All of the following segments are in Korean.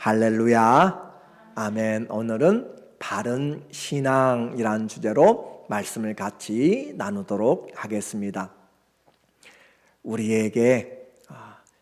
할렐루야. 아멘. 오늘은 바른 신앙이라는 주제로 말씀을 같이 나누도록 하겠습니다. 우리에게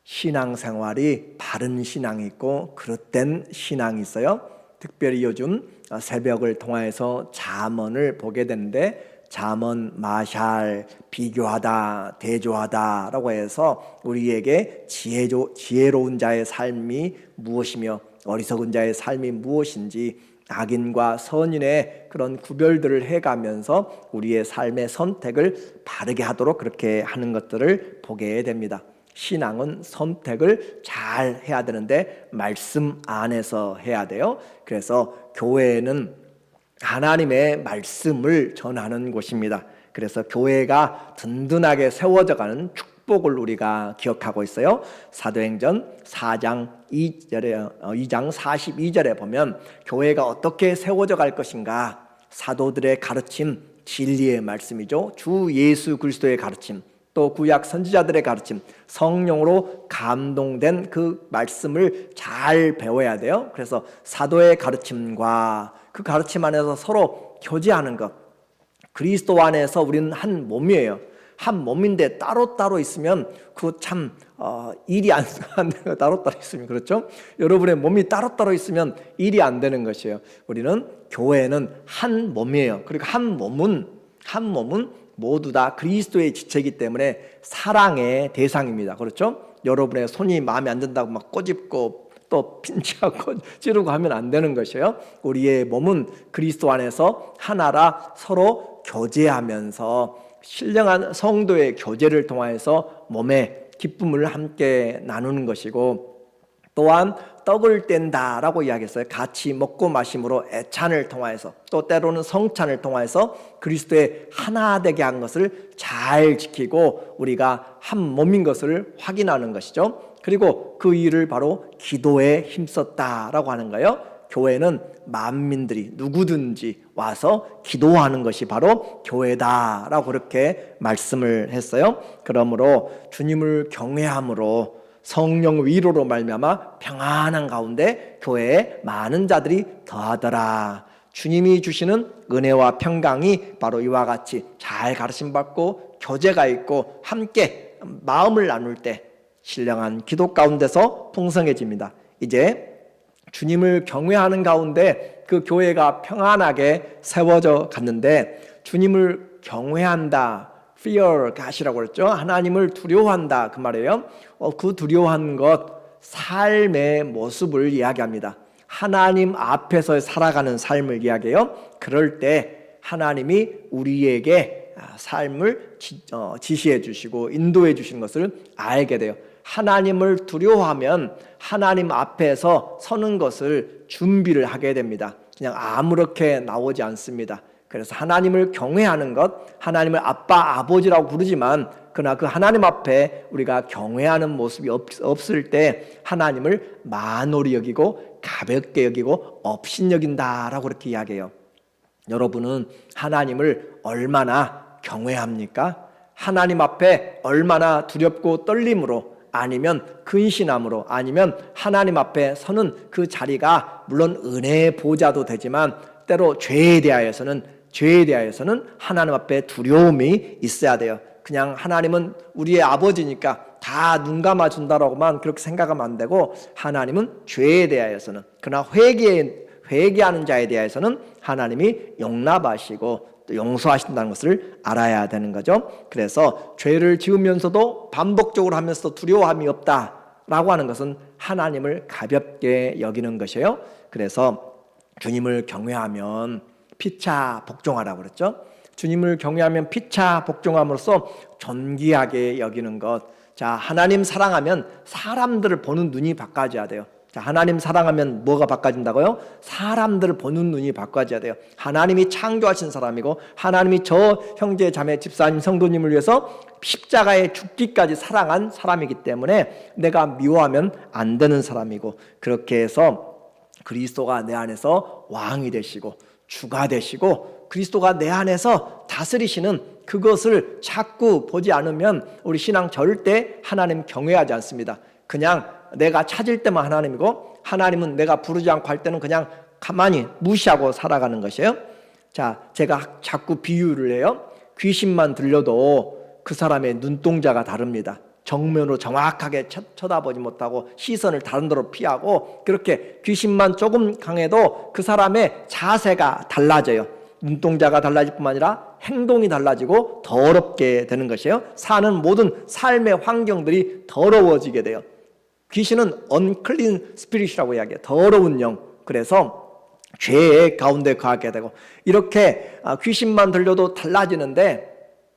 신앙생활이 바른 신앙이 있고 그릇된 신앙이 있어요. 특별히 요즘 새벽을 통해서 잠언을 보게 되는데, 잠언 마샬, 비교하다, 대조하다라고 해서 우리에게 지혜로운 자의 삶이 무엇이며 어리석은 자의 삶이 무엇인지 악인과 선인의 그런 구별들을 해가면서 우리의 삶의 선택을 바르게 하도록 그렇게 하는 것들을 보게 됩니다. 신앙은 선택을 잘 해야 되는데 말씀 안에서 해야 돼요. 그래서 교회는 하나님의 말씀을 전하는 곳입니다. 그래서 교회가 든든하게 세워져가는 축복을 우리가 기억하고 있어요. 사도행전 4장 2장 42절에 보면 교회가 어떻게 세워져 갈 것인가, 사도들의 가르침, 진리의 말씀이죠. 주 예수 그리스도의 가르침, 또 구약 선지자들의 가르침, 성령으로 감동된 그 말씀을 잘 배워야 돼요. 그래서 사도의 가르침과 그 가르침 안에서 서로 교제하는 것, 그리스도 안에서 우리는 한 몸이에요. 한 몸인데 따로따로 있으면 그거 참 일이 안 되는, 따로따로 있으면 그렇죠. 여러분의 몸이 따로따로 있으면 일이 안 되는 것이에요. 우리는 교회는 한 몸이에요. 그리고 한 몸은 모두 다 그리스도의 지체이기 때문에 사랑의 대상입니다. 그렇죠? 여러분의 손이 마음에 안 든다고 막 꼬집고 또 pin치하고 찌르고 하면 안 되는 것이에요. 우리의 몸은 그리스도 안에서 하나라 서로 교제하면서 신령한 성도의 교제를 통해서 몸의 기쁨을 함께 나누는 것이고, 또한 떡을 뗀다라고 이야기했어요. 같이 먹고 마심으로 애찬을 통하여서, 또 때로는 성찬을 통하여서 그리스도의 하나 되게 한 것을 잘 지키고 우리가 한 몸인 것을 확인하는 것이죠. 그리고 그 일을 바로 기도에 힘썼다라고 하는 거예요. 교회는 만민들이 누구든지 와서 기도하는 것이 바로 교회다라고 그렇게 말씀을 했어요. 그러므로 주님을 경외함으로 성령 위로로 말미암아 평안한 가운데 교회에 많은 자들이 더하더라. 주님이 주시는 은혜와 평강이 바로 이와 같이 잘 가르침받고 교제가 있고 함께 마음을 나눌 때 신령한 기도 가운데서 풍성해집니다. 이제 주님을 경외하는 가운데 그 교회가 평안하게 세워져 갔는데, 주님을 경외한다, fear God이라고 그랬죠. 하나님을 두려워한다, 그 말이에요. 그 두려워하는 것, 삶의 모습을 이야기합니다. 하나님 앞에서 살아가는 삶을 이야기해요. 그럴 때 하나님이 우리에게 삶을 지시해 주시고 인도해 주시는 것을 알게 돼요. 하나님을 두려워하면 하나님 앞에서 서는 것을 준비를 하게 됩니다. 그냥 아무렇게 나오지 않습니다. 그래서 하나님을 경외하는 것, 하나님을 아빠, 아버지라고 부르지만 그러나 그 하나님 앞에 우리가 경외하는 모습이 없을 때 하나님을 만홀히 여기고 가볍게 여기고 업신여긴다라고 그렇게 이야기해요. 여러분은 하나님을 얼마나 경외합니까? 하나님 앞에 얼마나 두렵고 떨림으로, 아니면 근신함으로, 아니면 하나님 앞에 서는 그 자리가 물론 은혜의 보좌도 되지만 때로 죄에 대하여서는 하나님 앞에 두려움이 있어야 돼요. 그냥 하나님은 우리의 아버지니까 다 눈 감아준다라고만 그렇게 생각하면 안 되고, 하나님은 죄에 대하여서는, 그러나 회개하는 자에 대해서는 하나님이 용납하시고 또 용서하신다는 것을 알아야 되는 거죠. 그래서 죄를 지으면서도 반복적으로 하면서 두려워함이 없다라고 하는 것은 하나님을 가볍게 여기는 것이에요. 그래서 주님을 경외하면 피차 복종하라고 그랬죠. 주님을 경외하면 피차 복종함으로써 존귀하게 여기는 것. 자, 하나님 사랑하면 사람들을 보는 눈이 바꿔져야 돼요. 자, 하나님 사랑하면 뭐가 바꿔진다고요? 사람들을 보는 눈이 바꿔져야 돼요. 하나님이 창조하신 사람이고, 하나님이 저 형제 자매 집사님 성도님을 위해서 십자가에 죽기까지 사랑한 사람이기 때문에 내가 미워하면 안 되는 사람이고, 그렇게 해서 그리스도가 내 안에서 왕이 되시고 주가 되시고 그리스도가 내 안에서 다스리시는 그것을 자꾸 보지 않으면 우리 신앙 절대 하나님 경외하지 않습니다. 그냥 내가 찾을 때만 하나님이고, 하나님은 내가 부르지 않고 할 때는 그냥 가만히 무시하고 살아가는 것이에요. 자, 제가 자꾸 비유를 해요. 귀신만 들려도 그 사람의 눈동자가 다릅니다. 정면으로 정확하게 쳐다보지 못하고 시선을 다른 데로 피하고, 그렇게 귀신만 조금 강해도 그 사람의 자세가 달라져요. 눈동자가 달라질 뿐만 아니라 행동이 달라지고 더럽게 되는 것이에요. 사는 모든 삶의 환경들이 더러워지게 돼요. 귀신은 unclean spirit이라고 이야기해요. 더러운 영. 그래서 죄의 가운데 거하게 되고, 이렇게 귀신만 들려도 달라지는데,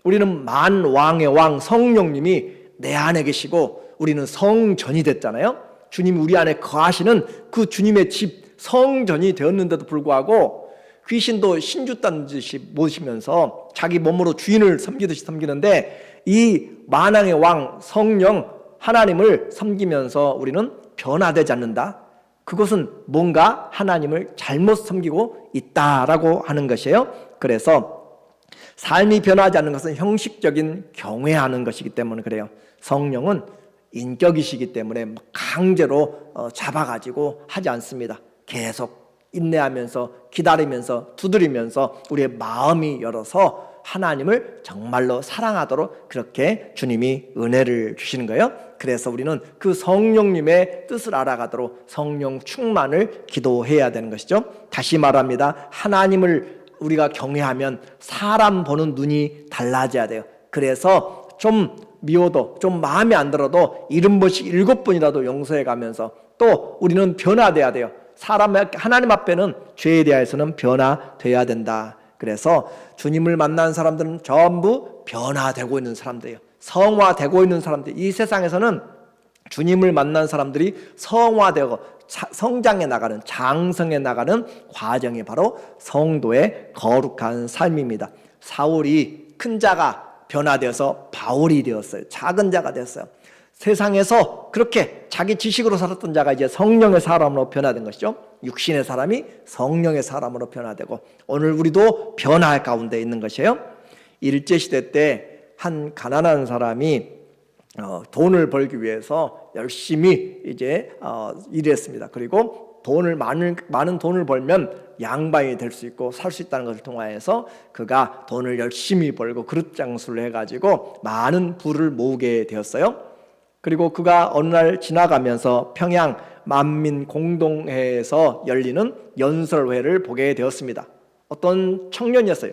우리는 만왕의 왕 성령님이 내 안에 계시고 우리는 성전이 됐잖아요. 주님이 우리 안에 거하시는 그 주님의 집 성전이 되었는데도 불구하고 귀신도 신주 딴듯이 모시면서 자기 몸으로 주인을 섬기듯이 섬기는데, 이 만왕의 왕 성령 하나님을 섬기면서 우리는 변화되지 않는다. 그것은 뭔가 하나님을 잘못 섬기고 있다라고 하는 것이에요. 그래서 삶이 변하지 않는 것은 형식적인 경외하는 것이기 때문에 그래요. 성령은 인격이시기 때문에 강제로 잡아가지고 하지 않습니다. 계속 인내하면서 기다리면서 두드리면서 우리의 마음이 열어서 하나님을 정말로 사랑하도록 그렇게 주님이 은혜를 주시는 거예요. 그래서 우리는 그 성령님의 뜻을 알아가도록 성령 충만을 기도해야 되는 것이죠. 다시 말합니다. 하나님을 우리가 경외하면 사람 보는 눈이 달라져야 돼요. 그래서 좀 미워도, 좀 마음에 안 들어도 70번씩 7번이라도 용서해 가면서, 또 우리는 변화돼야 돼요. 하나님 앞에는 죄에 대해서는 변화돼야 된다. 그래서 주님을 만난 사람들은 전부 변화되고 있는 사람들이에요. 성화되고 있는 사람들. 이 세상에서는 주님을 만난 사람들이 성화되고 성장해 나가는, 장성해 나가는 과정이 바로 성도의 거룩한 삶입니다. 사울이 큰 자가 변화되어서 바울이 되었어요. 작은 자가 됐어요. 세상에서 그렇게 자기 지식으로 살았던 자가 이제 성령의 사람으로 변화된 것이죠. 육신의 사람이 성령의 사람으로 변화되고, 오늘 우리도 변화 가운데 있는 것이에요. 일제시대 때 한 가난한 사람이 돈을 벌기 위해서 열심히 이제 일했습니다. 그리고 많은 돈을 벌면 양반이 될 수 있고 살 수 있다는 것을 통하여서 그가 돈을 열심히 벌고 그릇 장수를 해가지고 많은 부를 모으게 되었어요. 그리고 그가 어느 날 지나가면서 평양 만민 공동회에서 열리는 연설회를 보게 되었습니다. 어떤 청년이었어요.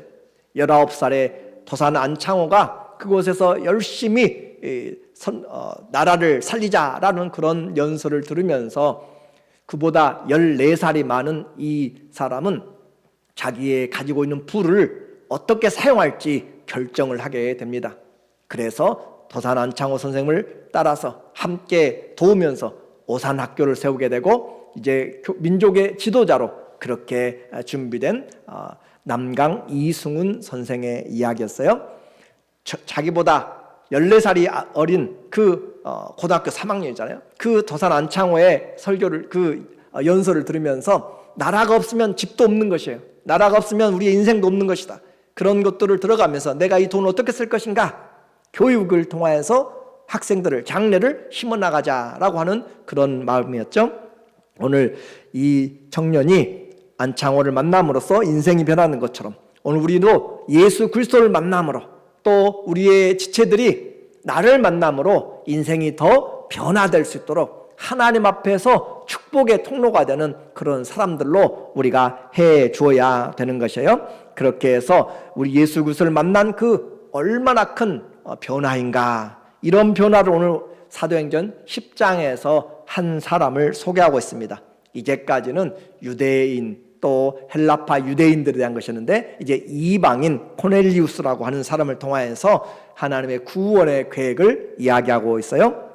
19살의 도산 안창호가 그곳에서 열심히 나라를 살리자라는 그런 연설을 들으면서, 그보다 14살이 많은 이 사람은 자기의 가지고 있는 부를 어떻게 사용할지 결정을 하게 됩니다. 그래서 도산 안창호 선생을 따라서 함께 도우면서 오산학교를 세우게 되고, 이제 민족의 지도자로 그렇게 준비된 남강 이승훈 선생의 이야기였어요. 자기보다 14살이 어린 그 고등학교 3학년이잖아요. 그 도산 안창호의 설교를, 그 연설을 들으면서 나라가 없으면 집도 없는 것이에요. 나라가 없으면 우리의 인생도 없는 것이다. 그런 것들을 들어가면서 내가 이 돈을 어떻게 쓸 것인가, 교육을 통하여서 학생들을, 장래를 심어나가자라고 하는 그런 마음이었죠. 오늘 이 청년이 안창호를 만남으로써 인생이 변하는 것처럼, 오늘 우리도 예수 그리스도를 만남으로, 또 우리의 지체들이 나를 만남으로 인생이 더 변화될 수 있도록 하나님 앞에서 축복의 통로가 되는 그런 사람들로 우리가 해 주어야 되는 것이에요. 그렇게 해서 우리 예수 그리스도를 만난 그 얼마나 큰 변화인가, 이런 변화를 오늘 사도행전 10장에서 한 사람을 소개하고 있습니다. 이제까지는 유대인 또 헬라파 유대인들에 대한 것이었는데, 이제 이방인 코넬리우스라고 하는 사람을 통하여서 하나님의 구원의 계획을 이야기하고 있어요.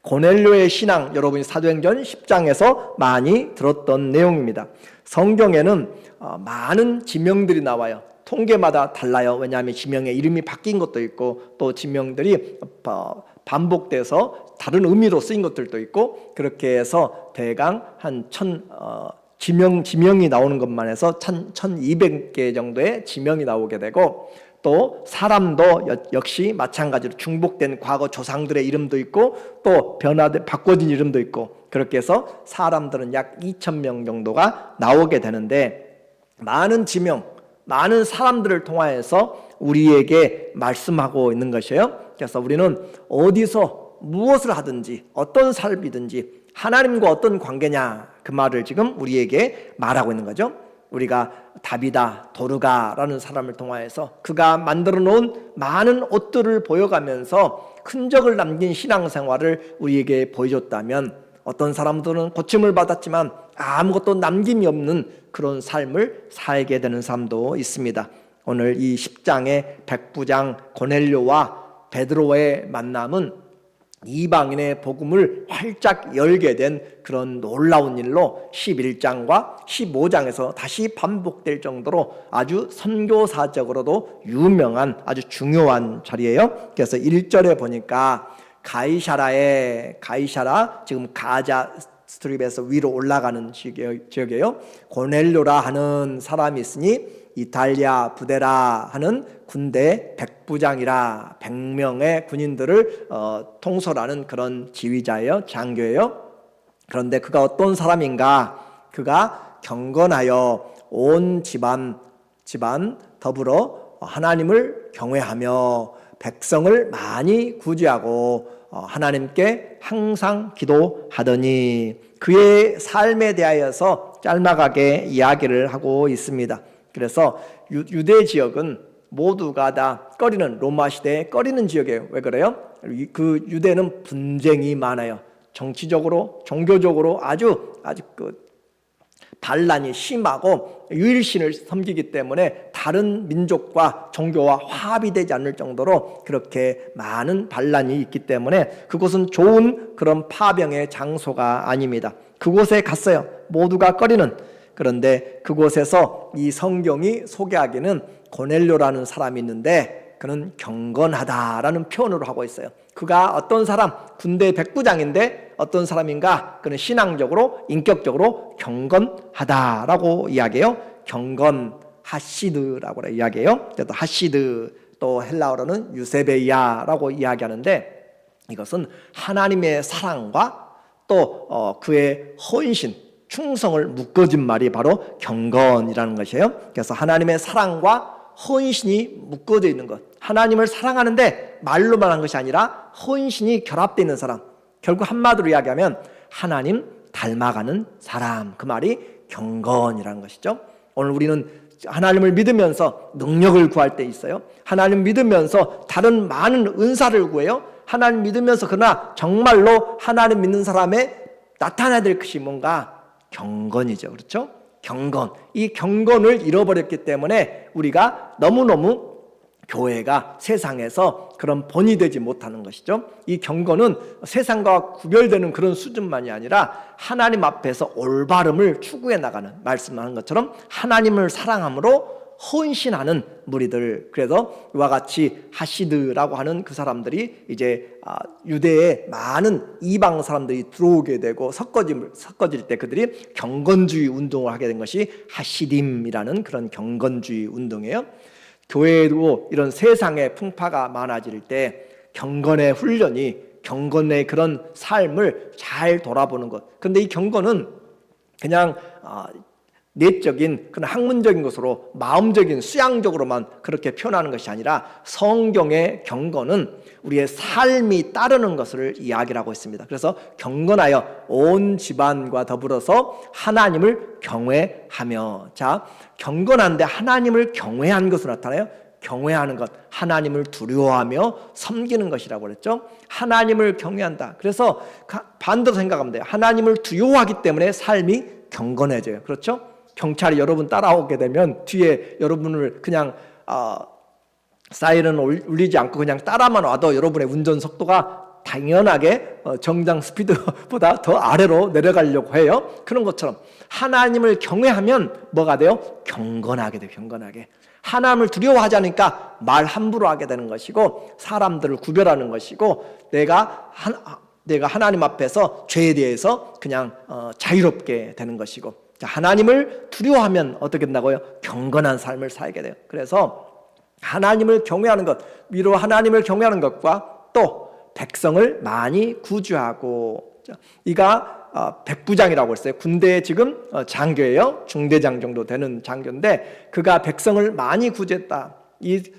고넬료의 신앙, 여러분이 사도행전 10장에서 많이 들었던 내용입니다. 성경에는 많은 지명들이 나와요. 통계마다 달라요. 왜냐하면 지명의 이름이 바뀐 것도 있고, 또 지명들이 반복돼서 다른 의미로 쓰인 것들도 있고, 그렇게 해서 대강 한 지명이 나오는 것만 해서 1200개 정도의 지명이 나오게 되고, 또 사람도 역시 마찬가지로 중복된 과거 조상들의 이름도 있고 또 바꿔진 이름도 있고 그렇게 해서 사람들은 약 2,000명 정도가 나오게 되는데 많은 지명, 많은 사람들을 통하여서 우리에게 말씀하고 있는 것이에요. 그래서 우리는 어디서 무엇을 하든지 어떤 삶이든지 하나님과 어떤 관계냐 그 말을 지금 우리에게 말하고 있는 거죠. 우리가 다비다 도르가라는 사람을 통하여서 그가 만들어 놓은 많은 옷들을 보여가면서 흔적을 남긴 신앙생활을 우리에게 보여줬다면 어떤 사람들은 고침을 받았지만 아무것도 남김이 없는 그런 삶을 살게 되는 사람도 있습니다. 오늘 이 10장의 백부장 고넬료와 베드로의 만남은 이방인의 복음을 활짝 열게 된 그런 놀라운 일로 11장과 15장에서 다시 반복될 정도로 아주 선교사적으로도 유명한 아주 중요한 자리예요. 그래서 1절에 보니까 가이사라 지금 가자 스트립에서 위로 올라가는 지역이에요. 고넬료라 하는 사람이 있으니 이탈리아 부대라 하는 군대 백부장이라 100명의 군인들을 통솔하는 그런 지휘자예요. 장교예요. 그런데 그가 어떤 사람인가? 그가 경건하여 온 집안 더불어 하나님을 경외하며 백성을 많이 구제하고 하나님께 항상 기도하더니 그의 삶에 대하여서 짤막하게 이야기를 하고 있습니다. 그래서 유대 지역은 모두가 다 꺼리는 로마 시대에 꺼리는 지역이에요. 왜 그래요? 그 유대는 분쟁이 많아요. 정치적으로, 종교적으로 아주 그 반란이 심하고 유일신을 섬기기 때문에 다른 민족과 종교와 화합이 되지 않을 정도로 그렇게 많은 반란이 있기 때문에 그곳은 좋은 그런 파병의 장소가 아닙니다. 그곳에 갔어요. 모두가 꺼리는. 그런데 그곳에서 이 성경이 소개하기는 고넬료라는 사람이 있는데 그는 경건하다라는 표현으로 하고 있어요. 그가 어떤 사람, 군대 백부장인데 어떤 사람인가? 그는 신앙적으로, 인격적으로 경건하다라고 이야기해요. 경건, 하시드라고 이야기해요. 또 하시드, 또 헬라어로는 유세베이아라고 이야기하는데 이것은 하나님의 사랑과 또 그의 헌신, 충성을 묶어진 말이 바로 경건이라는 것이에요. 그래서 하나님의 사랑과 헌신이 묶어져 있는 것. 하나님을 사랑하는데 말로만 한 것이 아니라 헌신이 결합되어 있는 사람. 결국 한마디로 이야기하면 하나님 닮아가는 사람. 그 말이 경건이라는 것이죠. 오늘 우리는 하나님을 믿으면서 능력을 구할 때 있어요. 하나님 믿으면서 다른 많은 은사를 구해요. 하나님 믿으면서 그러나 정말로 하나님 믿는 사람의 나타나야 될 것이 뭔가 경건이죠. 그렇죠? 경건. 이 경건을 잃어버렸기 때문에 우리가 너무너무 교회가 세상에서 그런 본이 되지 못하는 것이죠. 이 경건은 세상과 구별되는 그런 수준만이 아니라 하나님 앞에서 올바름을 추구해 나가는, 말씀하는 것처럼 하나님을 사랑함으로 헌신하는 무리들. 그래서 이와 같이 하시드라고 하는 그 사람들이 이제 유대에 많은 이방 사람들이 들어오게 되고 섞어질 때 그들이 경건주의 운동을 하게 된 것이 하시딤이라는 그런 경건주의 운동이에요. 교회도 이런 세상의 풍파가 많아질 때 경건의 훈련이, 경건의 그런 삶을 잘 돌아보는 것. 그런데 이 경건은 그냥 내적인 그런 학문적인 것으로 마음적인 수양적으로만 그렇게 표현하는 것이 아니라 성경의 경건은 우리의 삶이 따르는 것을 이야기를 하고 있습니다. 그래서 경건하여 온 집안과 더불어서 하나님을 경외하며. 자, 경건한데 하나님을 경외한 것으로 나타나요. 경외하는 것, 하나님을 두려워하며 섬기는 것이라고 그랬죠. 하나님을 경외한다. 그래서 반대로 생각하면 돼요. 하나님을 두려워하기 때문에 삶이 경건해져요. 그렇죠? 경찰이 여러분 따라오게 되면 뒤에 여러분을 그냥 사이렌 울리지 않고 그냥 따라만 와도 여러분의 운전 속도가 당연하게 정상 스피드보다 더 아래로 내려가려고 해요. 그런 것처럼 하나님을 경외하면 뭐가 돼요? 경건하게 돼요. 경건하게. 하나님을 두려워하지 않으니까 말 함부로 하게 되는 것이고 사람들을 구별하는 것이고 내가 하나님 앞에서 죄에 대해서 그냥 자유롭게 되는 것이고, 하나님을 두려워하면 어떻게 된다고요? 경건한 삶을 살게 돼요. 그래서 하나님을 경외하는 것, 위로 하나님을 경외하는 것과 또 백성을 많이 구주하고, 이가 백부장이라고 했어요. 군대에 지금 장교예요. 중대장 정도 되는 장교인데 그가 백성을 많이 구제했다.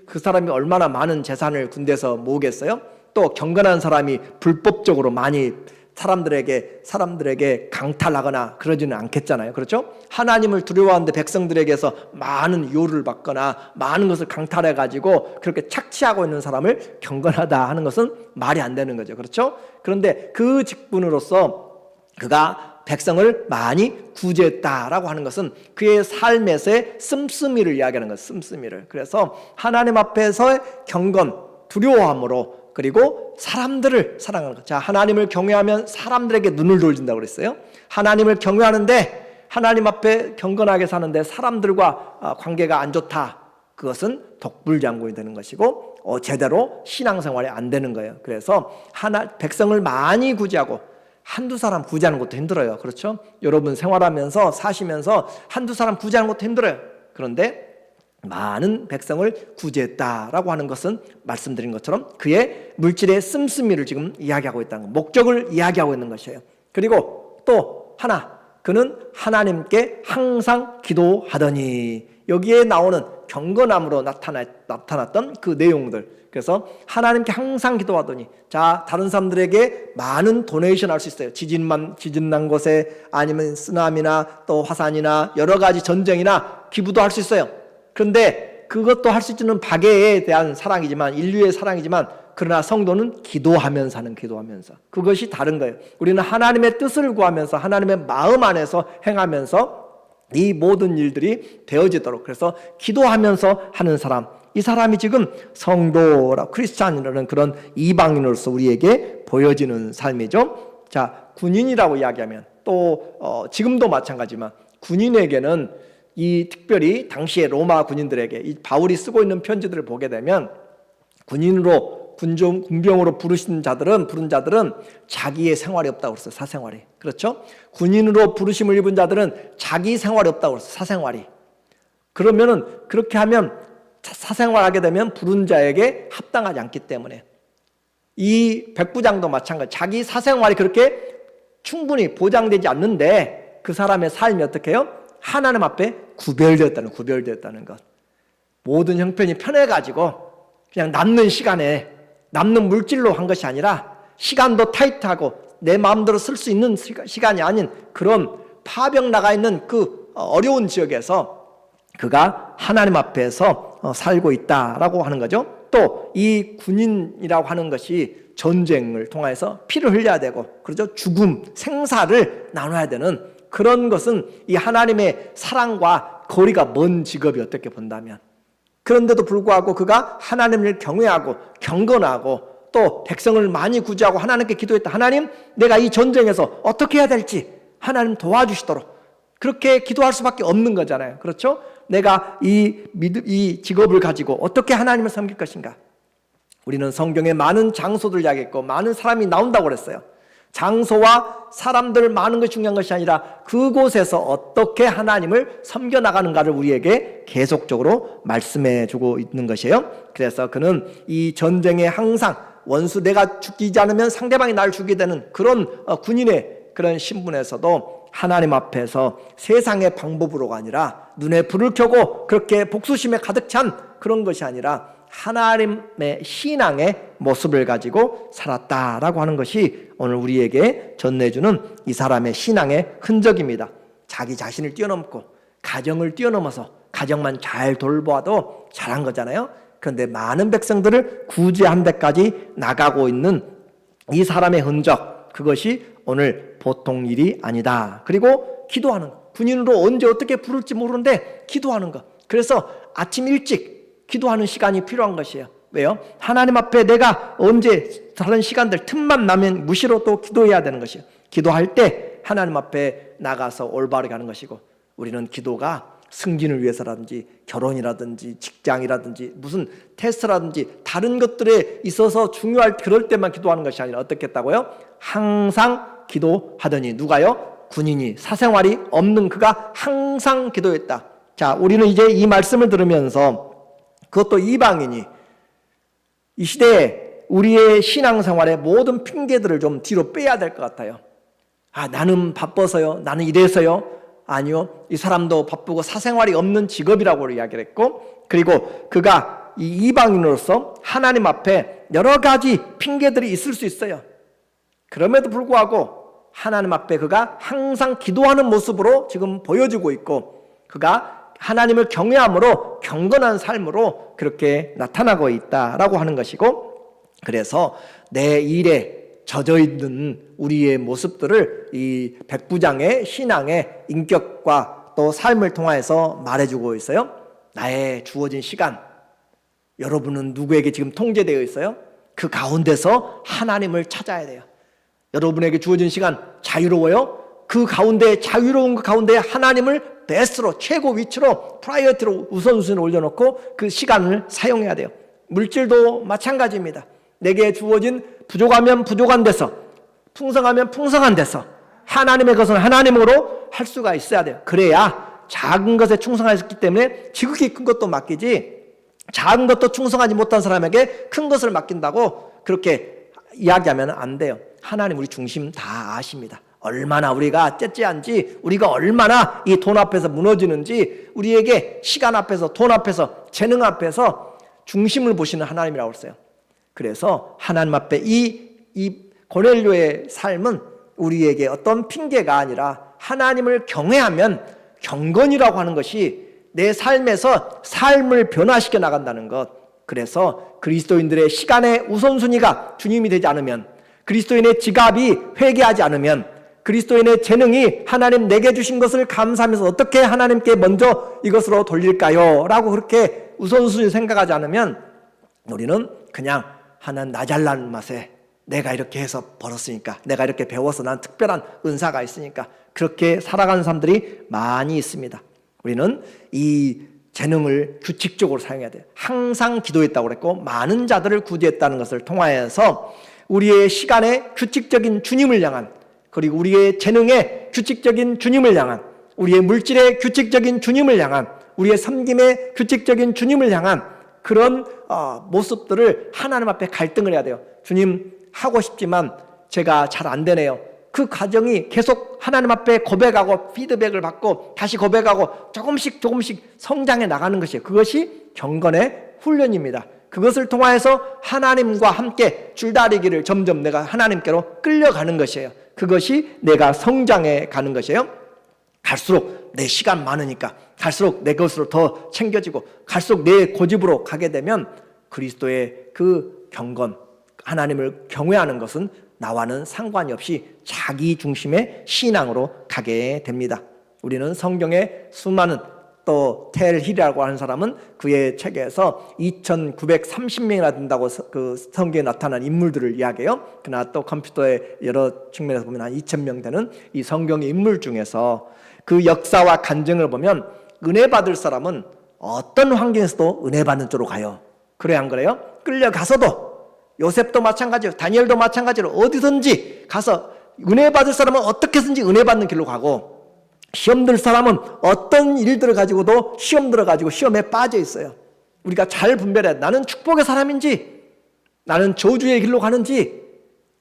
그 사람이 얼마나 많은 재산을 군대에서 모으겠어요? 또 경건한 사람이 불법적으로 많이 사람들에게 강탈하거나 그러지는 않겠잖아요. 그렇죠? 하나님을 두려워하는데 백성들에게서 많은 요를 받거나 많은 것을 강탈해 가지고 그렇게 착취하고 있는 사람을 경건하다 하는 것은 말이 안 되는 거죠. 그렇죠? 그런데 그 직분으로서 그가 백성을 많이 구제했다라고 하는 것은 그의 삶에서의 씀씀이를 이야기하는 거예요. 씀씀이를. 그래서 하나님 앞에서의 경건, 두려워함으로, 그리고 사람들을 사랑하는 것. 자, 하나님을 경외하면 사람들에게 눈을 돌린다고 그랬어요. 하나님을 경외하는데 하나님 앞에 경건하게 사는데 사람들과 관계가 안 좋다. 그것은 독불장군이 되는 것이고 제대로 신앙생활이 안 되는 거예요. 그래서 백성을 많이 구제하고, 한두 사람 구제하는 것도 힘들어요. 그렇죠? 여러분 생활하면서 사시면서 한두 사람 구제하는 것도 힘들어요. 그런데 많은 백성을 구제했다라고 하는 것은 말씀드린 것처럼 그의 물질의 씀씀이를 지금 이야기하고 있다는 것, 목적을 이야기하고 있는 것이에요. 그리고 또 하나, 그는 하나님께 항상 기도하더니, 여기에 나오는 경건함으로 나타났던 그 내용들. 그래서 하나님께 항상 기도하더니, 자, 다른 사람들에게 많은 도네이션 할 수 있어요. 지진 난 곳에, 아니면 쓰나미나 또 화산이나 여러 가지 전쟁이나 기부도 할 수 있어요. 그런데 그것도 할 수 있는 박애에 대한 사랑이지만, 인류의 사랑이지만, 그러나 성도는 기도하면서 하는, 기도하면서. 그것이 다른 거예요. 우리는 하나님의 뜻을 구하면서 하나님의 마음 안에서 행하면서 이 모든 일들이 되어지도록, 그래서 기도하면서 하는 사람, 이 사람이 지금 성도라, 크리스찬이라는 그런 이방인으로서 우리에게 보여지는 삶이죠. 자, 군인이라고 이야기하면 또 지금도 마찬가지지만 군인에게는 이 특별히 당시에 로마 군인들에게 이 바울이 쓰고 있는 편지들을 보게 되면 군인으로 군병으로 부른 자들은 자기의 생활이 없다고 그랬어요. 사생활이. 그렇죠? 군인으로 부르심을 입은 자들은 자기 생활이 없다고 그랬어요. 사생활이. 그러면은 그렇게 하면 사생활하게 되면 부른 자에게 합당하지 않기 때문에, 이 백부장도 마찬가지. 자기 사생활이 그렇게 충분히 보장되지 않는데 그 사람의 삶이 어떻게 해요? 하나님 앞에 구별되었다는 것. 모든 형편이 편해가지고 그냥 남는 시간에 남는 물질로 한 것이 아니라 시간도 타이트하고 내 마음대로 쓸 수 있는 시간이 아닌 그런 파병 나가 있는 그 어려운 지역에서 그가 하나님 앞에서 살고 있다라고 하는 거죠. 또 이 군인이라고 하는 것이 전쟁을 통해서 피를 흘려야 되고, 그렇죠? 죽음, 생사를 나눠야 되는 그런 것은 이 하나님의 사랑과 거리가 먼 직업이 어떻게 본다면, 그런데도 불구하고 그가 하나님을 경외하고 경건하고 또 백성을 많이 구제하고 하나님께 기도했다. 하나님, 내가 이 전쟁에서 어떻게 해야 될지 하나님 도와주시도록. 그렇게 기도할 수밖에 없는 거잖아요. 그렇죠? 내가 이 직업을 가지고 어떻게 하나님을 섬길 것인가. 우리는 성경에 많은 장소들 이야기했고 많은 사람이 나온다고 그랬어요. 장소와 사람들 많은 것이 중요한 것이 아니라 그곳에서 어떻게 하나님을 섬겨나가는가를 우리에게 계속적으로 말씀해 주고 있는 것이에요. 그래서 그는 이 전쟁에 항상 원수, 내가 죽이지 않으면 상대방이 날 죽이게 되는 그런 군인의 그런 신분에서도 하나님 앞에서 세상의 방법으로가 아니라 눈에 불을 켜고 그렇게 복수심에 가득 찬 그런 것이 아니라 하나님의 신앙의 모습을 가지고 살았다라고 하는 것이 오늘 우리에게 전해주는 이 사람의 신앙의 흔적입니다. 자기 자신을 뛰어넘고 가정을 뛰어넘어서 가정만 잘 돌보아도 잘한 거잖아요. 그런데 많은 백성들을 구제한 데까지 나가고 있는 이 사람의 흔적, 그것이 오늘 보통 일이 아니다. 그리고 기도하는 것. 군인으로 언제 어떻게 부를지 모르는데 기도하는 것. 그래서 아침 일찍 기도하는 시간이 필요한 것이에요. 왜요? 하나님 앞에 내가 언제 다른 시간들 틈만 나면 무시로 또 기도해야 되는 것이에요. 기도할 때 하나님 앞에 나가서 올바르게 하는 것이고, 우리는 기도가 승진을 위해서라든지 결혼이라든지 직장이라든지 무슨 테스트라든지 다른 것들에 있어서 중요할 그럴 때만 기도하는 것이 아니라 어떻게 했다고요? 항상 기도하더니. 누가요? 군인이, 사생활이 없는 그가 항상 기도했다. 자, 우리는 이제 이 말씀을 들으면서 그것도 이방인이. 이 시대에 우리의 신앙생활의 모든 핑계들을 좀 뒤로 빼야 될 것 같아요. 나는 바빠서요, 나는 이래서요. 아니요, 이 사람도 바쁘고 사생활이 없는 직업이라고 이야기를 했고, 그리고 그가 이 이방인으로서 하나님 앞에 여러 가지 핑계들이 있을 수 있어요. 그럼에도 불구하고 하나님 앞에 그가 항상 기도하는 모습으로 지금 보여지고 있고, 그가 하나님을 경외함으로 경건한 삶으로 그렇게 나타나고 있다라고 하는 것이고, 그래서 내 일에 젖어있는 우리의 모습들을 이 백부장의 신앙의 인격과 또 삶을 통해서 말해주고 있어요. 나의 주어진 시간, 여러분은 누구에게 지금 통제되어 있어요? 그 가운데서 하나님을 찾아야 돼요. 여러분에게 주어진 시간 자유로워요? 그 가운데, 자유로운 그 가운데 하나님을 베스트로, 최고 위치로, 프라이어티로 우선순위를 올려놓고 그 시간을 사용해야 돼요. 물질도 마찬가지입니다. 내게 주어진 부족하면 부족한 데서, 풍성하면 풍성한 데서 하나님의 것은 하나님으로 할 수가 있어야 돼요. 그래야 작은 것에 충성하셨기 때문에 지극히 큰 것도 맡기지, 작은 것도 충성하지 못한 사람에게 큰 것을 맡긴다고 그렇게 이야기하면 안 돼요. 하나님 우리 중심 다 아십니다. 얼마나 우리가 째째한지, 우리가 얼마나 이 돈 앞에서 무너지는지, 우리에게 시간 앞에서, 돈 앞에서, 재능 앞에서 중심을 보시는 하나님이라고 했어요. 그래서 하나님 앞에 이 고넬료의 삶은 우리에게 어떤 핑계가 아니라 하나님을 경외하면 경건이라고 하는 것이 내 삶에서 삶을 변화시켜 나간다는 것. 그래서 그리스도인들의 시간의 우선순위가 주님이 되지 않으면, 그리스도인의 지갑이 회개하지 않으면, 그리스도인의 재능이 하나님 내게 주신 것을 감사하면서 어떻게 하나님께 먼저 이것으로 돌릴까요? 라고 그렇게 우선순위 생각하지 않으면 우리는 그냥 하나님 나 잘난 맛에 내가 이렇게 해서 벌었으니까, 내가 이렇게 배워서 난 특별한 은사가 있으니까 그렇게 살아가는 사람들이 많이 있습니다. 우리는 이 재능을 규칙적으로 사용해야 돼요. 항상 기도했다고 그랬고 많은 자들을 구제했다는 것을 통하여서 우리의 시간에 규칙적인 주님을 향한, 그리고 우리의 재능에 규칙적인 주님을 향한, 우리의 물질에 규칙적인 주님을 향한, 우리의 섬김에 규칙적인 주님을 향한 그런 모습들을 하나님 앞에 갈등을 해야 돼요. 주님, 하고 싶지만 제가 잘 안 되네요. 그 과정이 계속 하나님 앞에 고백하고 피드백을 받고 다시 고백하고 조금씩 성장해 나가는 것이에요. 그것이 경건의 훈련입니다. 그것을 통하여서 하나님과 함께 줄다리기를 점점 내가 하나님께로 끌려가는 것이에요. 그것이 내가 성장해 가는 것이에요. 갈수록 내 시간 많으니까, 갈수록 내 것으로 더 챙겨지고, 갈수록 내 고집으로 가게 되면 그리스도의 그 경건, 하나님을 경외하는 것은 나와는 상관이 없이 자기 중심의 신앙으로 가게 됩니다. 우리는 성경의 수많은, 또 텔 힐이라고 하는 사람은 그의 책에서 2930명이나 된다고 그 성경에 나타난 인물들을 이야기해요. 그러나 또 컴퓨터의 여러 측면에서 보면 한 2000명 되는 이 성경의 인물 중에서 그 역사와 간증을 보면 은혜 받을 사람은 어떤 환경에서도 은혜 받는 쪽으로 가요. 그래야 안 그래요? 끌려가서도, 요셉도 마찬가지로, 다니엘도 마찬가지로 어디든지 가서 은혜 받을 사람은 어떻게 해서든지 은혜 받는 길로 가고, 시험 들 사람은 어떤 일들을 가지고도 시험 들어가지고 시험에 빠져 있어요. 우리가 잘 분별해야 돼. 나는 축복의 사람인지 나는 저주의 길로 가는지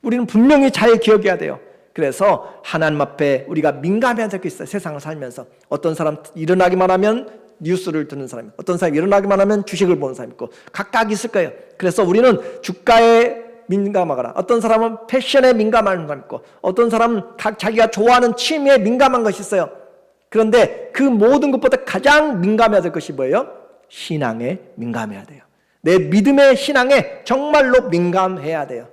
우리는 분명히 잘 기억해야 돼요. 그래서 하나님 앞에 우리가 민감해야 될 게 있어요. 세상을 살면서 어떤 사람 일어나기만 하면 뉴스를 듣는 사람이, 어떤 사람이 일어나기만 하면 주식을 보는 사람이 있고 각각 있을 거예요. 그래서 우리는 주가에 민감하거나, 어떤 사람은 패션에 민감한 사람이 있고, 어떤 사람은 자기가 좋아하는 취미에 민감한 것이 있어요. 그런데 그 모든 것보다 가장 민감해야 될 것이 뭐예요? 신앙에 민감해야 돼요. 내 믿음의 신앙에 정말로 민감해야 돼요.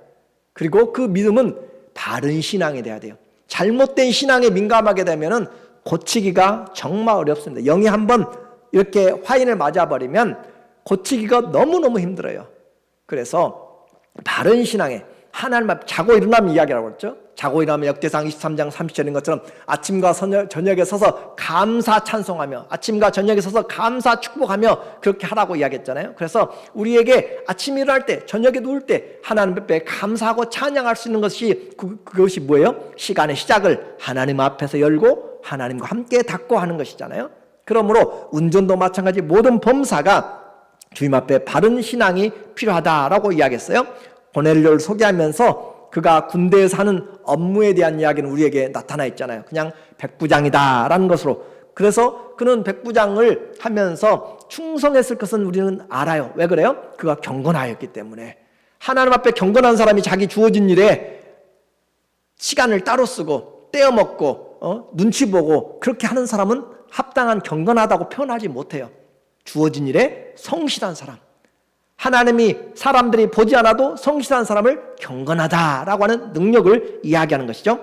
그리고 그 믿음은 바른 신앙이 돼야 돼요. 잘못된 신앙에 민감하게 되면은 고치기가 정말 어렵습니다. 영이 한번 이렇게 화인을 맞아버리면 고치기가 너무너무 힘들어요. 그래서 바른 신앙에, 하나님 앞, 자고 일어나면 이야기라고 그랬죠. 자고 일어나면 역대상 23장 30절인 것처럼 아침과 저녁에 서서 감사 찬송하며, 아침과 저녁에 서서 감사 축복하며 그렇게 하라고 이야기했잖아요. 그래서 우리에게 아침 일어날 때, 저녁에 누울 때 하나님 앞에 감사하고 찬양할 수 있는 것이 그것이 뭐예요? 시간의 시작을 하나님 앞에서 열고 하나님과 함께 닫고 하는 것이잖아요. 그러므로 운전도 마찬가지, 모든 범사가 주님 앞에 바른 신앙이 필요하다라고 이야기했어요. 고넬료를 소개하면서 그가 군대에서 하는 업무에 대한 이야기는 우리에게 나타나 있잖아요. 그냥 백부장이다라는 것으로. 그래서 그는 백부장을 하면서 충성했을 것은 우리는 알아요. 왜 그래요? 그가 경건하였기 때문에. 하나님 앞에 경건한 사람이 자기 주어진 일에 시간을 따로 쓰고 떼어먹고 눈치 보고 그렇게 하는 사람은 합당한 경건하다고 표현하지 못해요. 주어진 일에 성실한 사람, 하나님이 사람들이 보지 않아도 성실한 사람을 경건하다라고 하는 능력을 이야기하는 것이죠.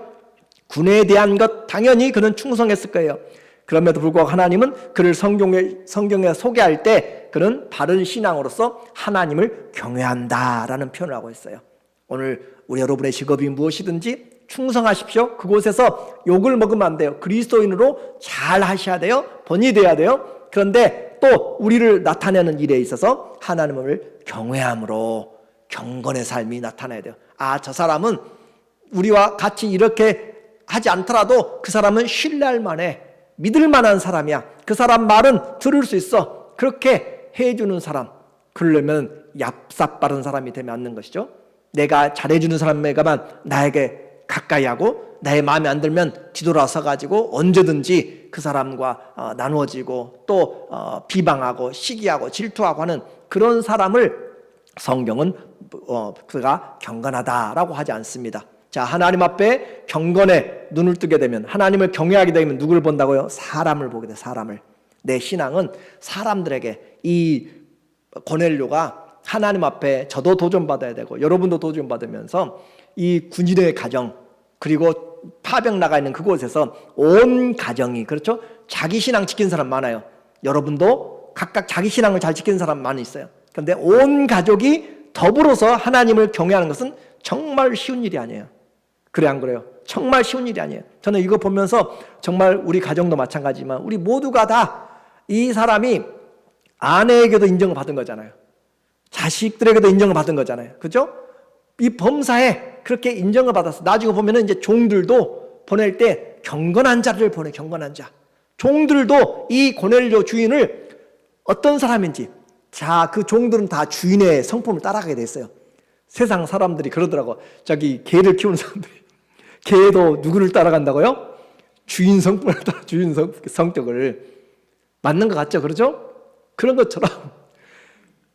군에 대한 것 당연히 그는 충성했을 거예요. 그럼에도 불구하고 하나님은 그를 성경에 소개할 때 그는 바른 신앙으로서 하나님을 경외한다라는 표현을 하고 있어요. 오늘 우리 여러분의 직업이 무엇이든지 충성하십시오. 그곳에서 욕을 먹으면 안 돼요. 그리스도인으로 잘 하셔야 돼요. 본이 돼야 돼요. 그런데 또 우리를 나타내는 일에 있어서 하나님을 경외함으로 경건의 삶이 나타나야 돼요. 아, 저 사람은 우리와 같이 이렇게 하지 않더라도 그 사람은 신뢰할 만해, 믿을 만한 사람이야. 그 사람 말은 들을 수 있어. 그렇게 해주는 사람, 그러려면 얍삽 바른 사람이 되면 안 되는 것이죠. 내가 잘해주는 사람에게만 나에게 가까이 하고 나의 마음에 안 들면 뒤돌아서 가지고 언제든지 그 사람과 나누어지고 또 비방하고 시기하고 질투하고 하는 그런 사람을 성경은 그가 경건하다라고 하지 않습니다. 자, 하나님 앞에 경건에 눈을 뜨게 되면, 하나님을 경외하게 되면 누구를 본다고요? 사람을 보게 돼. 사람을. 내 신앙은 사람들에게, 이 고넬료가 하나님 앞에 저도 도전받아야 되고 여러분도 도전받으면서 이 군인의 가정, 그리고 파병 나가 있는 그곳에서 온 가정이, 그렇죠? 자기 신앙 지킨 사람 많아요. 여러분도 각각 자기 신앙을 잘 지키는 사람 많이 있어요. 그런데 온 가족이 더불어서 하나님을 경외하는 것은 정말 쉬운 일이 아니에요. 그래, 안 그래요? 정말 쉬운 일이 아니에요. 저는 이거 보면서 정말 우리 가정도 마찬가지지만 우리 모두가 다 이 사람이 아내에게도 인정을 받은 거잖아요. 자식들에게도 인정을 받은 거잖아요. 그죠? 이 범사에 그렇게 인정을 받았어. 나중에 보면은 이제 종들도 보낼 때 경건한 자를 보내, 경건한 자. 종들도 이 고넬료 주인을 어떤 사람인지, 자, 그 종들은 다 주인의 성품을 따라가게 됐어요. 세상 사람들이 그러더라고. 저기 개를 키우는 사람들이 개도 누구를 따라간다고요? 주인 성품을 따라, 주인 성격을. 맞는 것 같죠? 그러죠? 그런 것처럼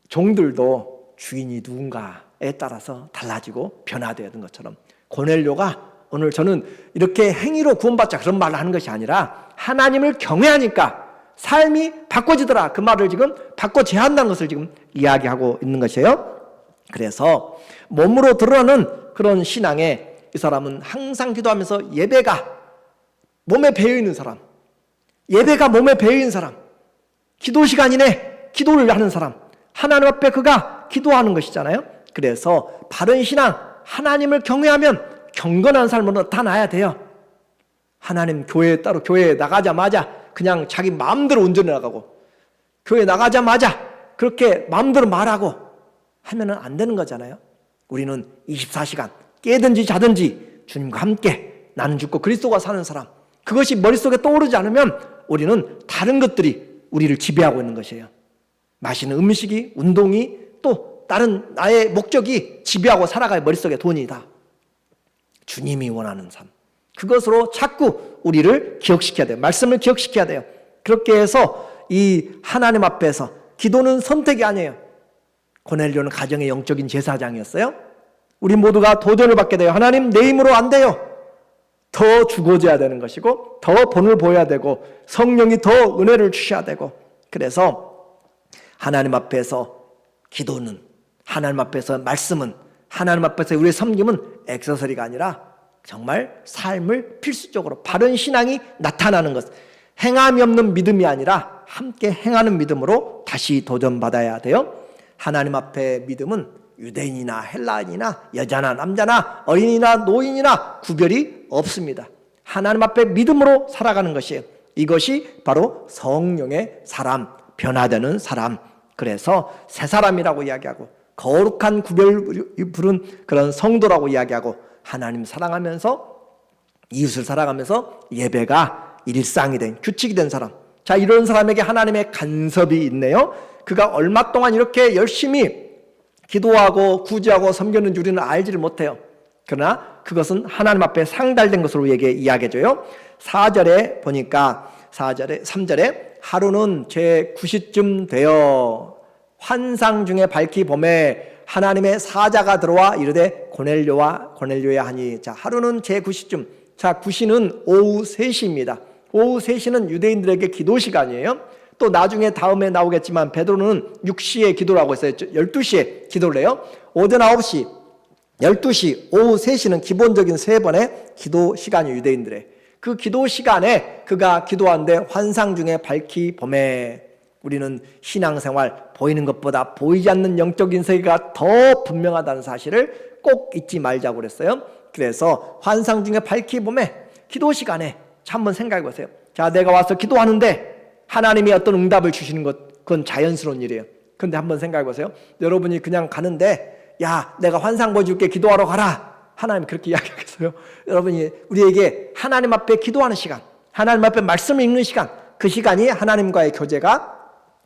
종들도 주인이 누군가에 따라서 달라지고 변화되는 것처럼 고넬료가, 오늘 저는 이렇게 행위로 구원받자 그런 말을 하는 것이 아니라 하나님을 경외하니까 삶이 바꿔지더라, 그 말을 지금 바꿔줘야 한다는 것을 지금 이야기하고 있는 것이에요. 그래서 몸으로 드러나는 그런 신앙에 이 사람은 항상 기도하면서 예배가 몸에 배어있는 사람, 예배가 몸에 배어있는 사람, 기도 시간이네 기도를 하는 사람, 하나님 앞에 그가 기도하는 것이잖아요. 그래서 바른 신앙, 하나님을 경외하면 경건한 삶으로 나타나야 돼요. 하나님 교회에 나가자마자 그냥 자기 마음대로 운전해 나가고, 교회 나가자마자 그렇게 마음대로 말하고 하면은 안 되는 거잖아요. 우리는 24시간 깨든지 자든지 주님과 함께 나는 죽고 그리스도가 사는 사람, 그것이 머릿속에 떠오르지 않으면 우리는 다른 것들이 우리를 지배하고 있는 것이에요. 마시는 음식이, 운동이, 또 다른 나의 목적이 지배하고 살아가야 머릿속에 돈이 다. 주님이 원하는 삶, 그것으로 자꾸 우리를 기억시켜야 돼요. 말씀을 기억시켜야 돼요. 그렇게 해서 이 하나님 앞에서 기도는 선택이 아니에요. 고넬료는 가정의 영적인 제사장이었어요. 우리 모두가 도전을 받게 돼요. 하나님, 내 힘으로 안 돼요. 더 죽어져야 되는 것이고, 더 본을 보여야 되고, 성령이 더 은혜를 주셔야 되고, 그래서 하나님 앞에서 기도는, 하나님 앞에서 말씀은, 하나님 앞에서 우리의 섬김은 액세서리가 아니라 정말 삶을 필수적으로 바른 신앙이 나타나는 것, 행함이 없는 믿음이 아니라 함께 행하는 믿음으로 다시 도전받아야 돼요. 하나님 앞에 믿음은 유대인이나 헬라인이나 여자나 남자나 어린이나 노인이나 구별이 없습니다. 하나님 앞에 믿음으로 살아가는 것이에요. 이것이 바로 성령의 사람, 변화되는 사람. 그래서 새 사람이라고 이야기하고 거룩한 구별 부른 그런 성도라고 이야기하고, 하나님 사랑하면서 이웃을 사랑하면서 예배가 일상이 된, 규칙이 된 사람. 자, 이런 사람에게 하나님의 간섭이 있네요. 그가 얼마 동안 이렇게 열심히 기도하고 구제하고 섬겼는지 우리는 알지를 못해요. 그러나 그것은 하나님 앞에 상달된 것으로 우리에게 이야기해줘요. 4절에 보니까 3절에 하루는 제 9시쯤 되어 환상 중에 밝히 봄에 하나님의 사자가 들어와 이르되 고넬료야 하니. 자, 하루는 제 9시쯤. 자, 9시는 오후 3시입니다. 오후 3시는 유대인들에게 기도 시간이에요. 또 나중에 다음에 나오겠지만 베드로는 6시에 기도를 하고 있어요. 12시에 기도를 해요. 오전 9시, 12시, 오후 3시는 기본적인 3번의 기도 시간이 유대인들의. 그 기도 시간에 그가 기도하는데 환상 중에 밝히 봄에. 우리는 신앙생활 보이는 것보다 보이지 않는 영적인 세계가 더 분명하다는 사실을 꼭 잊지 말자고 그랬어요. 그래서 환상 중에 밝히 봄에 기도 시간에 한번 생각해 보세요. 자, 내가 와서 기도하는데 하나님이 어떤 응답을 주시는 것, 그건 자연스러운 일이에요. 그런데 한번 생각해 보세요. 여러분이 그냥 가는데 야, 내가 환상 보여줄게, 기도하러 가라. 하나님이 그렇게 이야기하겠어요? 여러분이 우리에게 하나님 앞에 기도하는 시간, 하나님 앞에 말씀을 읽는 시간, 그 시간이 하나님과의 교제가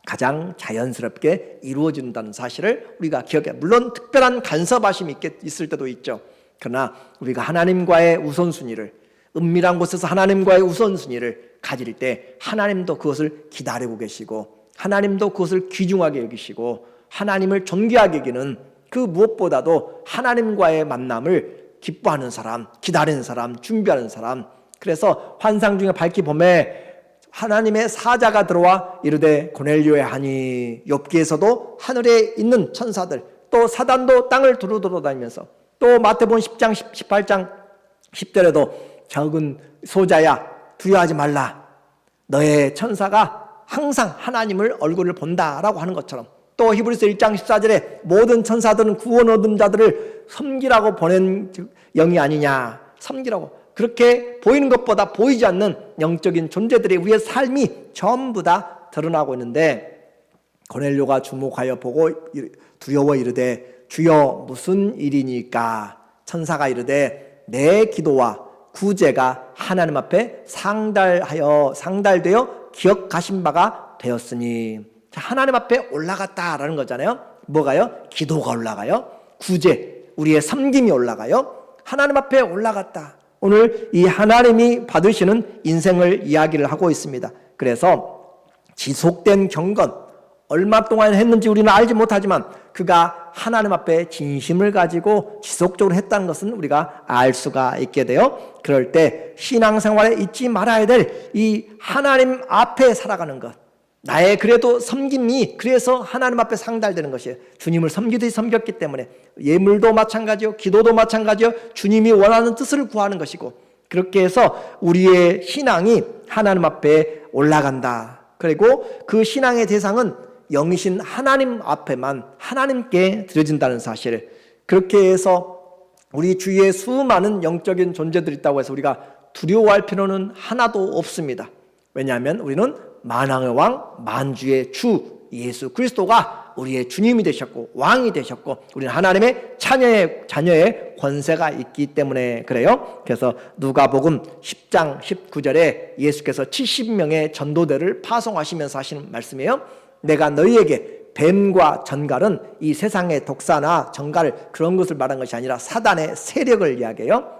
가장 자연스럽게 이루어진다는 사실을 우리가 기억해. 물론 특별한 간섭하심이 있을 때도 있죠. 그러나 우리가 하나님과의 우선순위를, 은밀한 곳에서 하나님과의 우선순위를 가질 때 하나님도 그것을 기다리고 계시고 하나님도 그것을 귀중하게 여기시고 하나님을 존귀하게 여기는, 그 무엇보다도 하나님과의 만남을 기뻐하는 사람, 기다리는 사람, 준비하는 사람. 그래서 환상 중에 밝히 봄에 하나님의 사자가 들어와 이르되 고넬료야 하니. 욥기에서도 하늘에 있는 천사들, 또 사단도 땅을 두루두루 다니면서, 또 마태복음 10장 18장 10절에도 적은 소자야 두려워하지 말라, 너의 천사가 항상 하나님을 얼굴을 본다라고 하는 것처럼, 또 히브리서 1장 14절에 모든 천사들은 구원 얻은 자들을 섬기라고 보낸 영이 아니냐. 섬기라고. 그렇게 보이는 것보다 보이지 않는 영적인 존재들이 우리의 삶이 전부 다 드러나고 있는데, 고넬료가 주목하여 보고 두려워 이르되 주여 무슨 일이니까. 천사가 이르되 내 기도와 구제가 하나님 앞에 상달되어 기억하신 바가 되었으니. 하나님 앞에 올라갔다라는 거잖아요. 뭐가요? 기도가 올라가요. 구제, 우리의 섬김이 올라가요. 하나님 앞에 올라갔다. 오늘 이 하나님이 받으시는 인생을 이야기를 하고 있습니다. 그래서 지속된 경건, 얼마 동안 했는지 우리는 알지 못하지만 그가 하나님 앞에 진심을 가지고 지속적으로 했다는 것은 우리가 알 수가 있게 돼요. 그럴 때 신앙생활에 잊지 말아야 될 이 하나님 앞에 살아가는 것, 나의 그래도 섬김이 그래서 하나님 앞에 상달되는 것이에요. 주님을 섬기듯이 섬겼기 때문에 예물도 마찬가지요, 기도도 마찬가지요, 주님이 원하는 뜻을 구하는 것이고, 그렇게 해서 우리의 신앙이 하나님 앞에 올라간다. 그리고 그 신앙의 대상은 영이신 하나님 앞에만, 하나님께 드려진다는 사실. 그렇게 해서 우리 주위에 수많은 영적인 존재들이 있다고 해서 우리가 두려워할 필요는 하나도 없습니다. 왜냐하면 우리는 만왕의 왕, 만주의 주 예수 그리스도가 우리의 주님이 되셨고 왕이 되셨고 우리는 하나님의 자녀의 권세가 있기 때문에 그래요. 그래서 누가복음 10장 19절에 예수께서 70명의 전도대를 파송하시면서 하시는 말씀이에요. 내가 너희에게 뱀과 전갈은 이 세상의 독사나 전갈 그런 것을 말한 것이 아니라 사단의 세력을 이야기해요.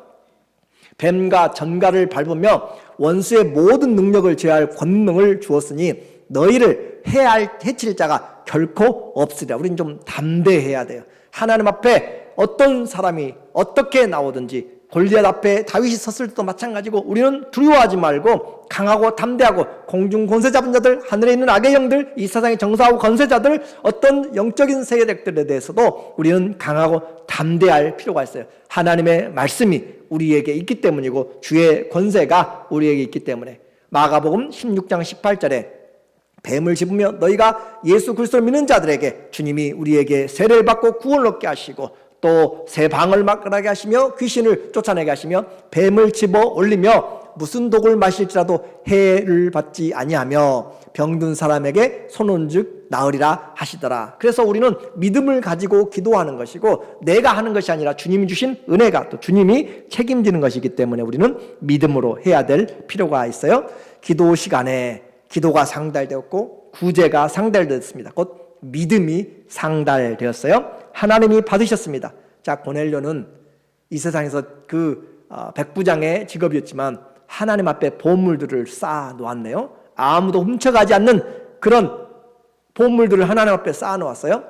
뱀과 전갈을 밟으며 원수의 모든 능력을 제어할 권능을 주었으니 너희를 해칠 자가 결코 없으리라. 우리는 좀 담대해야 돼요. 하나님 앞에 어떤 사람이 어떻게 나오든지, 골리앗 앞에 다윗이 섰을 때도 마찬가지고 우리는 두려워하지 말고 강하고 담대하고, 공중 권세 잡은 자들, 하늘에 있는 악의 영들, 이 세상의 정사하고 권세자들, 어떤 영적인 세력들에 대해서도 우리는 강하고 담대할 필요가 있어요. 하나님의 말씀이 우리에게 있기 때문이고 주의 권세가 우리에게 있기 때문에. 마가복음 16장 18절에 뱀을 집으며 너희가 예수 그리스도를 믿는 자들에게 주님이 우리에게 세례를 받고 구원을 얻게 하시고 또 새 방을 막으게 하시며 귀신을 쫓아내게 하시며 뱀을 집어 올리며 무슨 독을 마실지라도 해를 받지 아니하며 병든 사람에게 손온즉 나으리라 하시더라. 그래서 우리는 믿음을 가지고 기도하는 것이고 내가 하는 것이 아니라 주님이 주신 은혜가 또 주님이 책임지는 것이기 때문에 우리는 믿음으로 해야 될 필요가 있어요. 기도 시간에 기도가 상달되었고 구제가 상달되었습니다. 곧 믿음이 상달되었어요. 하나님이 받으셨습니다. 자, 고넬료는 이 세상에서 백부장의 직업이었지만 하나님 앞에 보물들을 쌓아 놓았네요. 아무도 훔쳐가지 않는 그런 보물들을 하나님 앞에 쌓아 놓았어요.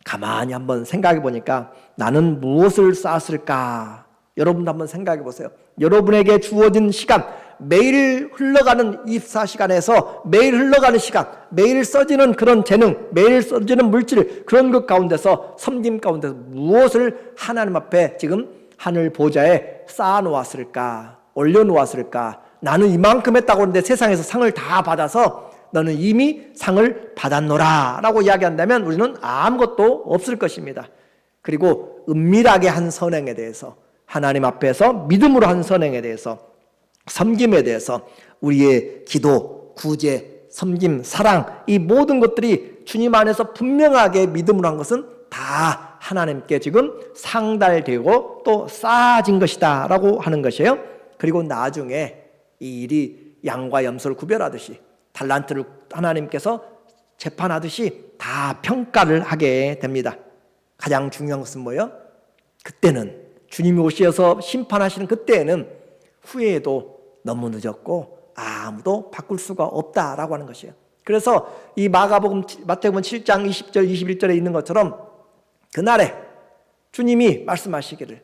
가만히 한번 생각해 보니까 나는 무엇을 쌓았을까? 여러분도 한번 생각해 보세요. 여러분에게 주어진 시간, 매일 흘러가는 24시간에서 매일 흘러가는 시간, 매일 써지는 그런 재능, 매일 써지는 물질, 그런 것 가운데서, 섬김 가운데서 무엇을 하나님 앞에 지금 하늘 보좌에 쌓아 놓았을까? 올려 놓았을까? 나는 이만큼 했다고 하는데 세상에서 상을 다 받아서 너는 이미 상을 받았노라 라고 이야기한다면 우리는 아무것도 없을 것입니다. 그리고 은밀하게 한 선행에 대해서, 하나님 앞에서 믿음으로 한 선행에 대해서, 섬김에 대해서 우리의 기도, 구제, 섬김, 사랑, 이 모든 것들이 주님 안에서 분명하게 믿음으로 한 것은 다 하나님께 지금 상달되고 또 쌓아진 것이다 라고 하는 것이에요. 그리고 나중에 이 일이 양과 염소를 구별하듯이, 달란트를 하나님께서 재판하듯이 다 평가를 하게 됩니다. 가장 중요한 것은 뭐예요? 그때는 주님이 오셔서 심판하시는 그때에는 후회해도 너무 늦었고 아무도 바꿀 수가 없다라고 하는 것이에요. 그래서 이 마태복음 7장 20절 21절에 있는 것처럼 그날에 주님이 말씀하시기를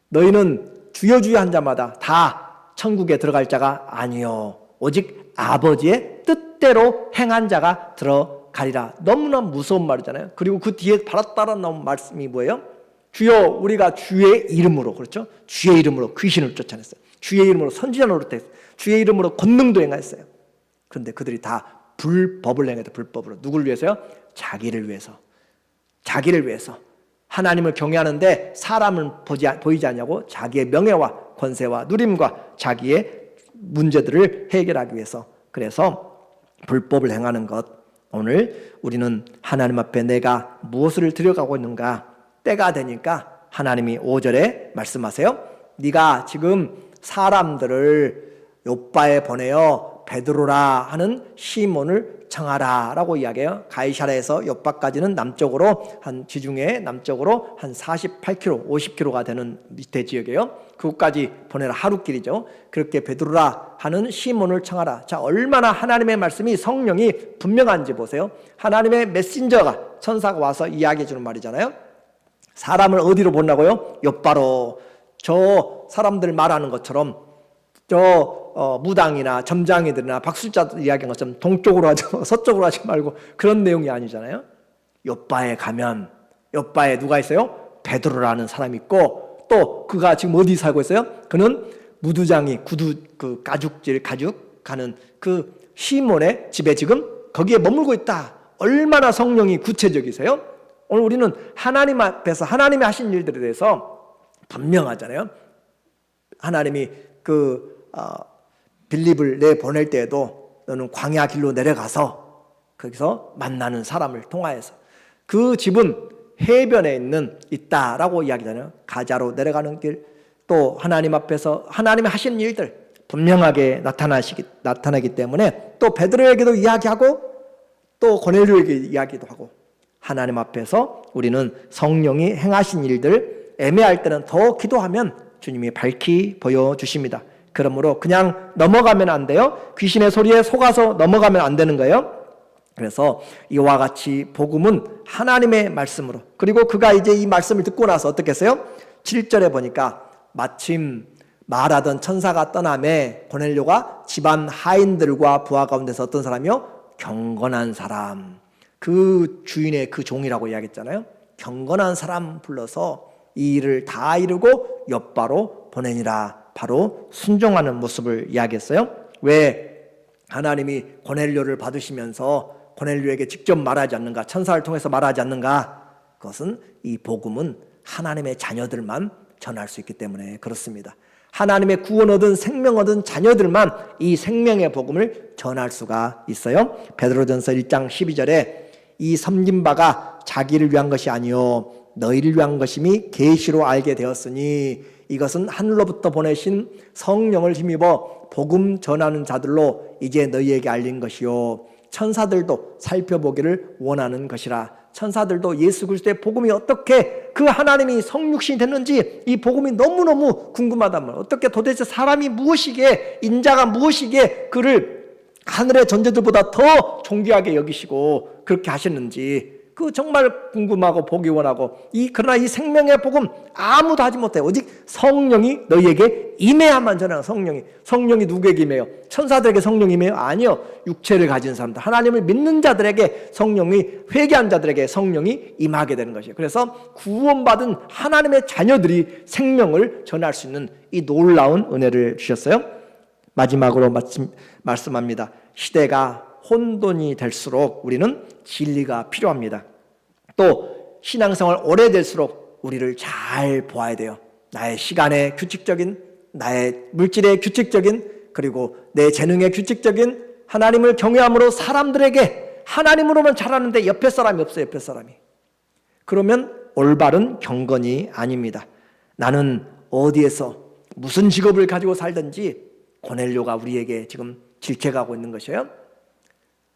너희는 주여 주여 한 자마다 다 천국에 들어갈 자가 아니요 오직 아버지의 뜻대로 행한 자가 들어가리라. 너무나 무서운 말이잖아요. 그리고 그 뒤에 바로 따라 나온 말씀이 뭐예요? 주여 우리가 주의 이름으로, 그렇죠? 주의 이름으로 귀신을 쫓아냈어요. 주의 이름으로 선지자 노릇했어요. 주의 이름으로 권능도 행했어요. 그런데 그들이 다 불법을 행했다. 불법으로. 누구를 위해서요? 자기를 위해서. 자기를 위해서. 하나님을 경외하는데 사람은 보이지 않냐고 자기의 명예와 권세와 누림과 자기의 문제들을 해결하기 위해서. 그래서 불법을 행하는 것. 오늘 우리는 하나님 앞에 내가 무엇을 드려가고 있는가? 때가 되니까 하나님이 5절에 말씀하세요. 네가 지금 사람들을 욥바에 보내어 베드로라 하는 시몬을 청하라 라고 이야기해요. 가이사랴에서 욥바까지는 남쪽으로 한 지중해 남쪽으로 한 48km 50km가 되는 밑에 지역이에요. 그곳까지 보내라. 하루길이죠. 그렇게 베드로라 하는 시몬을 청하라. 자, 얼마나 하나님의 말씀이 성령이 분명한지 보세요. 하나님의 메신저가 천사가 와서 이야기해 주는 말이잖아요. 사람을 어디로 보내라고요? 욥바로. 저 사람들 말하는 것처럼 무당이나 점장이들이나 박술자들 이야기한 것처럼 동쪽으로 하지 서쪽으로 하지 말고 그런 내용이 아니잖아요. 욥바에 가면 욥바에 누가 있어요? 베드로라는 사람이 있고 또 그가 지금 어디 살고 있어요? 그는 무두장이 가죽하는 그 시몬의 집에 지금 거기에 머물고 있다. 얼마나 성령이 구체적이세요? 오늘 우리는 하나님 앞에서 하나님이 하신 일들에 대해서 분명하잖아요. 하나님이 빌립을 내보낼 때에도 너는 광야 길로 내려가서 거기서 만나는 사람을 통하여서 그 집은 해변에 있다라고 이야기하잖아요. 가자로 내려가는 길, 또 하나님 앞에서 하나님이 하신 일들 분명하게 나타나기 때문에 또 베드로에게도 이야기하고 또 고넬료에게 이야기도 하고 하나님 앞에서 우리는 성령이 행하신 일들 애매할 때는 더 기도하면 주님이 밝히 보여주십니다. 그러므로 그냥 넘어가면 안 돼요. 귀신의 소리에 속아서 넘어가면 안 되는 거예요. 그래서 이와 같이 복음은 하나님의 말씀으로, 그리고 그가 이제 이 말씀을 듣고 나서 어떻게 했어요? 7절에 보니까 마침 말하던 천사가 떠나매 고넬료가 집안 하인들과 부하 가운데서 어떤 사람이요? 경건한 사람, 그 주인의 그 종이라고 이야기했잖아요. 경건한 사람 불러서 이 일을 다 이루고 욥바로 보내니라. 바로 순종하는 모습을 이야기했어요. 왜 하나님이 고넬료를 받으시면서 고넬료에게 직접 말하지 않는가? 천사를 통해서 말하지 않는가? 그것은 이 복음은 하나님의 자녀들만 전할 수 있기 때문에 그렇습니다. 하나님의 구원 얻은 생명 얻은 자녀들만 이 생명의 복음을 전할 수가 있어요. 베드로전서 1장 12절에 이 섬긴 바가 자기를 위한 것이 아니요 너희를 위한 것임이 계시로 알게 되었으니 이것은 하늘로부터 보내신 성령을 힘입어 복음 전하는 자들로 이제 너희에게 알린 것이요 천사들도 살펴보기를 원하는 것이라. 천사들도 예수 그리스도의 복음이 어떻게 그 하나님이 성육신이 됐는지 이 복음이 너무너무 궁금하단 말이에요. 어떻게 도대체 사람이 무엇이기에, 인자가 무엇이기에 그를 하늘의 존재들보다 더 존귀하게 여기시고 그렇게 하셨는지 그 정말 궁금하고 보기 원하고, 그러나 이 생명의 복음 아무도 하지 못해요. 오직 성령이 너희에게 임해야만 전하는. 성령이 누구에게 임해요? 천사들에게 성령이 임해요? 아니요. 육체를 가진 사람들, 하나님을 믿는 자들에게 성령이, 회개한 자들에게 성령이 임하게 되는 것이에요. 그래서 구원받은 하나님의 자녀들이 생명을 전할 수 있는 이 놀라운 은혜를 주셨어요. 마지막으로 말씀합니다. 시대가 혼돈이 될수록 우리는 진리가 필요합니다. 또 신앙생활 오래될수록 우리를 잘 보아야 돼요. 나의 시간의 규칙적인, 나의 물질의 규칙적인, 그리고 내 재능의 규칙적인, 하나님을 경외함으로 사람들에게 하나님으로만 잘하는데 옆에 사람이 없어요. 옆에 사람이. 그러면 올바른 경건이 아닙니다. 나는 어디에서 무슨 직업을 가지고 살든지 고넬료가 우리에게 지금 질책하고 있는 것이에요.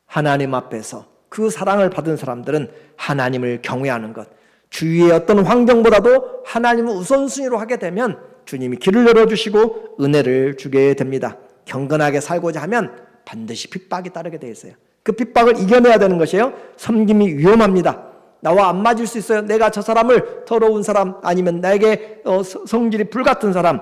하나님 앞에서 그 사랑을 받은 사람들은 하나님을 경외하는 것, 주위의 어떤 환경보다도 하나님을 우선순위로 하게 되면 주님이 길을 열어주시고 은혜를 주게 됩니다. 경건하게 살고자 하면 반드시 핍박이 따르게 되어 있어요. 그 핍박을 이겨내야 되는 것이에요. 섬김이 위험합니다. 나와 안 맞을 수 있어요. 내가 저 사람을, 더러운 사람, 아니면 나에게 성질이 불같은 사람,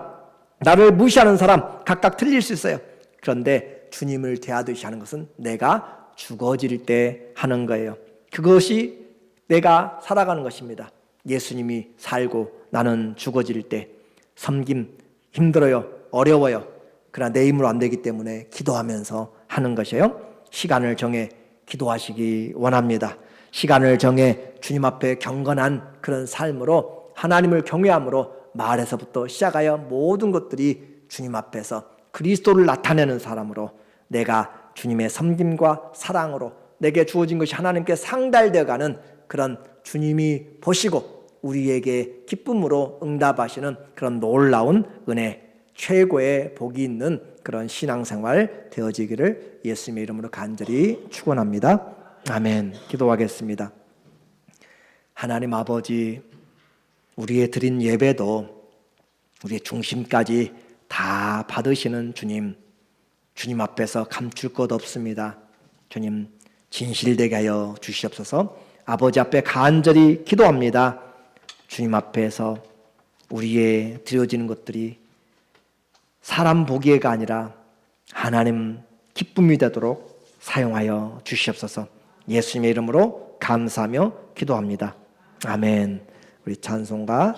나를 무시하는 사람, 각각 틀릴 수 있어요. 그런데 주님을 대하듯이 하는 것은 내가 죽어질 때 하는 거예요. 그것이 내가 살아가는 것입니다. 예수님이 살고 나는 죽어질 때 섬김 힘들어요. 어려워요. 그러나 내 힘으로 안 되기 때문에 기도하면서 하는 것이에요. 시간을 정해 기도하시기 원합니다. 시간을 정해 주님 앞에 경건한 그런 삶으로, 하나님을 경외함으로 말에서부터 시작하여 모든 것들이 주님 앞에서 그리스도를 나타내는 사람으로, 내가 주님의 섬김과 사랑으로 내게 주어진 것이 하나님께 상달되어 가는 그런, 주님이 보시고 우리에게 기쁨으로 응답하시는 그런 놀라운 은혜, 최고의 복이 있는 그런 신앙생활 되어지기를 예수님의 이름으로 간절히 축원합니다. 아멘. 기도하겠습니다. 하나님 아버지, 우리의 드린 예배도 우리의 중심까지 다 받으시는 주님 앞에서 감출 것 없습니다. 주님, 진실되게 하여 주시옵소서. 아버지 앞에 간절히 기도합니다. 주님 앞에서 우리의 드려지는 것들이 사람 보기에가 아니라 하나님 기쁨이 되도록 사용하여 주시옵소서. 예수님의 이름으로 감사하며 기도합니다. 아멘. 우리 찬송가